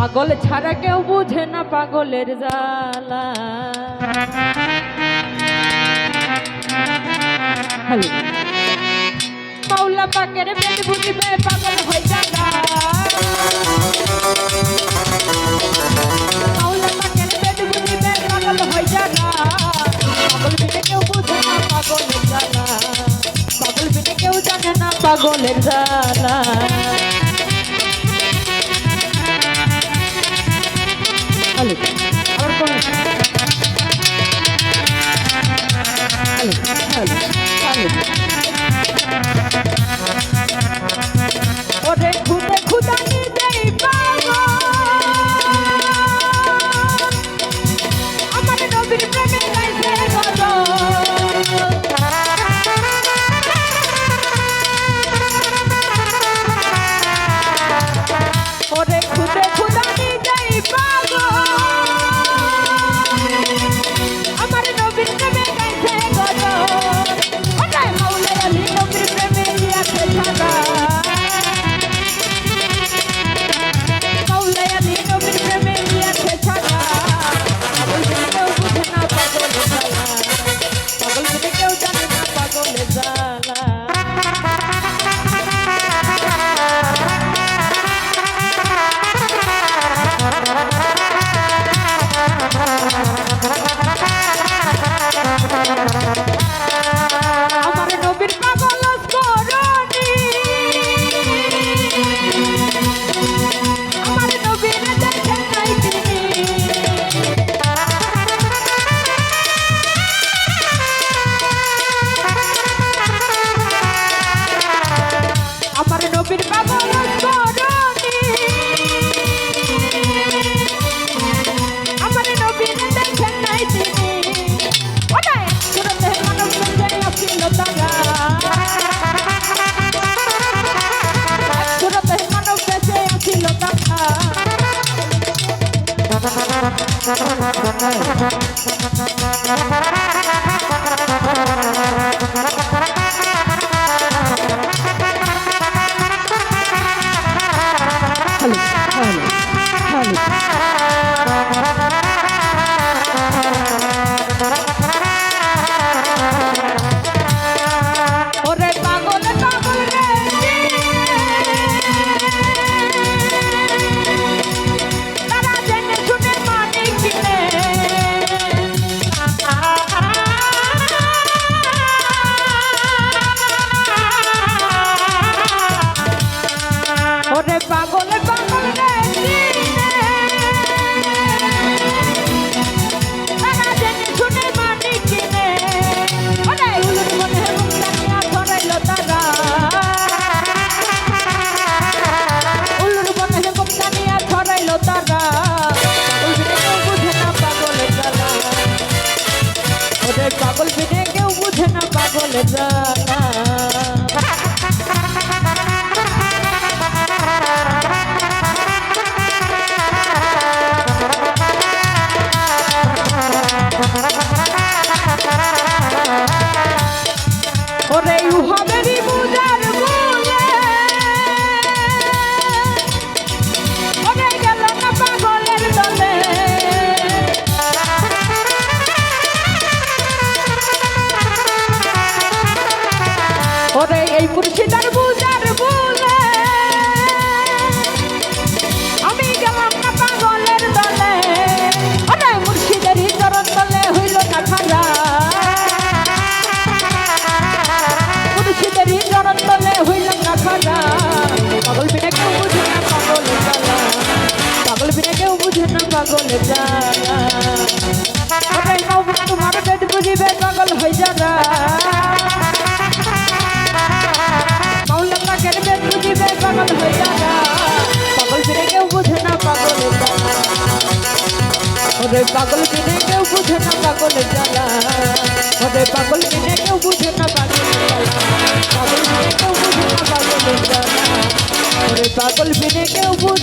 পাগল ছাড়া কেউ বুঝে না পাগলের জ্বালা। মাওলা পাকের পেট বুঝিবে পাগল হয়ে যাবা। মাওলা পাকের পেট বুঝিবে পাগল হয়ে যাবা। পাগল বিনে কেউ বুঝে না পাগলের জ্বালা। পাগল বিনে কেউ জানে না পাগলের জ্বালা। ওরে খুদে খুদা নিজেই পাগল আমার নবীর প্রেমে গাইছে গজল। ওরে খুদে খুদা নিজেই পাগল আমার নবীর প্রেমে গাইছে গজল। ওরে মাওলা আলী নবীর প্রেমে আছে ছাড়া। মাওলা আলী নবীর প্রেমে আছে ছাড়া। পাগল বিনে কেউ বুঝে না পাগলের জ্বালা। পাগল বিনে কেউ জানে না পাগলের জ্বালা। আমার নবীর পাগল করনি আমার নবীর দেখেন নাই তিনি। আমার নবীর পাগল করনি আমার নবীর দেখেন নাই তিনি। ওরে সুরতে মানব বেঁচে আসিল তারা। সুরতে মানব বেঁচে আসিল তারা। ওরে পাগল পাগল রে তারা জেনে শুনে মানে কিনে। ওরে পাগল পাগল রে তারা জেনে শুনে মানে কিনে। ওরে উলুর মনে মুক্তানিয়া ধরাইল তারা। উলুর মনে মুক্তানিয়া ধরাইল তারা। পাগল বিনে কেউ বুঝে না পাগলের জ্বালা। ওরে পাগল বিনে কেউ বুঝে না। ওরে ইউহাবেরই বুঝার বলে ওরে গেল না পাগলের দলে। ওরে এই মুর্শিদার বুঝার বলে আমি গেলাম না পাগলের দলে। ওরে মুর্শিদেরই চরণ তলে হইল না খারা। মুর্শিদেরই চরণ তলে হইল না খারা। পাগল বিনে কেউ বুঝে না পাগলের জ্বালা। পাগল বিনে কেউ বুঝে না পাগলের জ্বালা। ওরে মাওলা তোমার পেট বুঝিবে পাগল হয়ে যারা। মাওলা পাকের পেট বুঝিবে পাগল হয়ে যারা। পাগল বিনে কেউ বুঝে না পাগলের জ্বালা। ওরে পাগল বিনে কেউ বুঝে না পাগলের জ্বালা। ওরে পাগল বিনে কেউ বুঝে না পাগলের জ্বালা। পাগল বিনে কেউ বুঝে না পাগলের জ্বালা। ওরে পাগল বিনে কেউ বুঝে